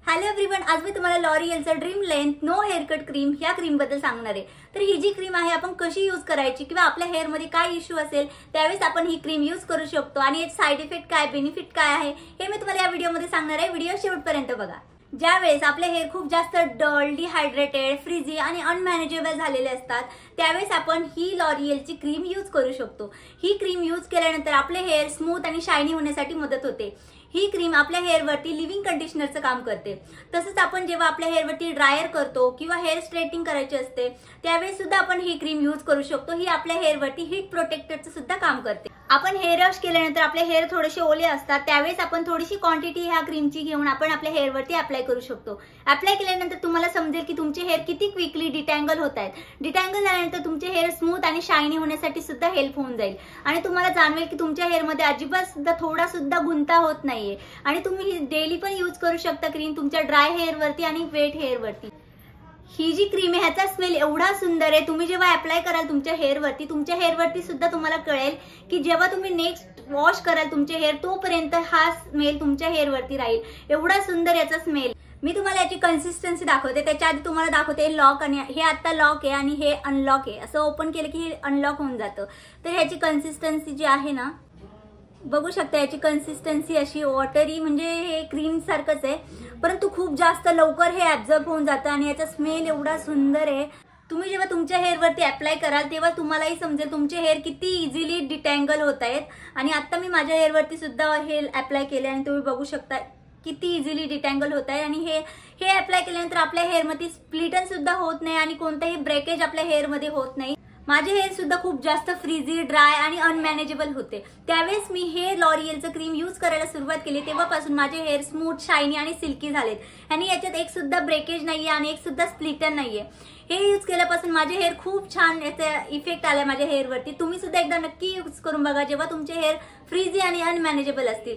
Hello everyone, आज मी तुम्हाला लॉरियलचं dream length no haircut cream ह्या क्रीम बद्दल सांगणार आहे। तर ही जी क्रीम आहे आपण कशी यूज करायची किंवा आपल्या हेअर मध्ये काय इश्यू असेल त्यावेळेस आपण ही क्रीम यूज करू शकतो आणि याचे साइड इफेक्ट काय, बेनिफिट काय आहे हे मी तुम्हाला या व्हिडिओमध्ये सांगणार आहे। व्हिडिओ शेवटपर्यंत बघा। ज्यावेळेस आपले हेअर खूप जास्त डल, डिहायड्रेटेड, फ्रीजी आणि अनमॅनेजेबल झालेले असतात त्यावेळेस आपण ही लॉरियलची क्रीम यूज करू शकतो। ही क्रीम यूज केल्यानंतर आपले हेअर स्मूथ आणि शायनी होण्यासाठी मदत होते। ही क्रीम आपल्या हेअरवरती लिव्हिंग कंडिशनरचं काम करते। तसंच आपण जेव्हा आपल्या हेअरवरती ड्रायर करतो किंवा हेअर स्ट्रेटिंग करायची असते त्यावेळेस सुद्धा आपण ही क्रीम यूज करू शकतो। ही आपल्या हेअरवरती हीट प्रोटेक्टरचं सुद्धा काम करते। आपण हेअर वॉश केल्यानंतर आपले हेअर थोडेसे ओले असतात त्यावेळेस आपण थोडीशी क्वांटिटी ह्या क्रीमची घेऊन आपण आपल्या हेअरवरती अप्लाय करू शकतो। अप्लाय केल्यानंतर तुम्हाला समजेल की तुमचे हेअर किती क्विकली डिटँगल होत आहेत। डिटँगल झाल्यानंतर तुमचे हेअर स्मूथ आणि शायनी होण्यासाठी सुद्धा हेल्प होऊन जाईल आणि तुम्हाला जाणवेल की तुमच्या हेअरमध्ये अजिबात सुद्धा थोडा सुद्धा गुंता होत नाहीये आणि तुम्ही ही डेली पण यूज करू शकता क्रीम तुमच्या ड्राय हेअरवरती आणि वेट हेअरवरती। ही जी क्रीम आहे ह्याचा स्मेल एवढा सुंदर आहे, तुम्ही जेव्हा अप्लाय कराल तुमच्या हेअरवरती सुद्धा तुम्हाला कळेल की जेव्हा तुम्ही नेक्स्ट वॉश कराल तुमचे हेअर तोपर्यंत हा स्मेल तुमच्या हेअरवरती राहील। एवढा सुंदर याचा स्मेल। मी तुम्हाला याची कन्सिस्टन्सी दाखवते। त्याच्या आधी तुम्हाला दाखवते लॉक, आणि हे आता लॉक आहे आणि हे अनलॉक आहे। असं ओपन केलं की हे अनलॉक होऊन जातं। तर ह्याची कन्सिस्टन्सी जी आहे ना, बघू शकता याची कन्सिस्टन्सी अशी वॉटरी, म्हणजे हे क्रीम सारखंच आहे परंतु खूप जास्त लवकर हे ऍब्झॉर्ब होऊन जातं आणि याचा स्मेल एवढा सुंदर आहे। तुम्ही जेव्हा तुमच्या हेअरवरती अप्लाय कराल तेव्हा तुम्हालाही समजेल तुमचे हेअर किती इझिली डिटँगल होत आहेत। आणि आता मी माझ्या हेअरवरती सुद्धा हे अप्लाय केले आणि तुम्ही बघू शकता किती इझिली डिटँगल होत आहे। आणि हे अप्लाय केल्यानंतर आपल्या हेअरमध्ये स्प्लिटन सुद्धा होत नाही आणि कोणताही ब्रेकेज आपल्या हेअरमध्ये होत नाही। माझे हेअर सुद्धा खूप जास्त फ्रीजी, ड्राय आणि अनमॅनेजेबल होते। त्यावेळेस मी हे लॉरियलचं क्रीम यूज करायला सुरुवात केली तेव्हापासून माझे हेअर स्मूथ, शायनी आणि सिल्की झालेत आणि याच्यात एक सुद्धा ब्रेकेज नाहीये आणि एक सुद्धा स्प्लिटन नाहीये। हे यूज केल्यापासून माझे हेअर खूप छान याचा इफेक्ट आलाय माझ्या हेअरवरती। तुम्ही सुद्धा एकदा नक्की यूज करून बघा जेव्हा तुमचे हेअर फ्रीजी आणि अनमॅनेजेबल असतील।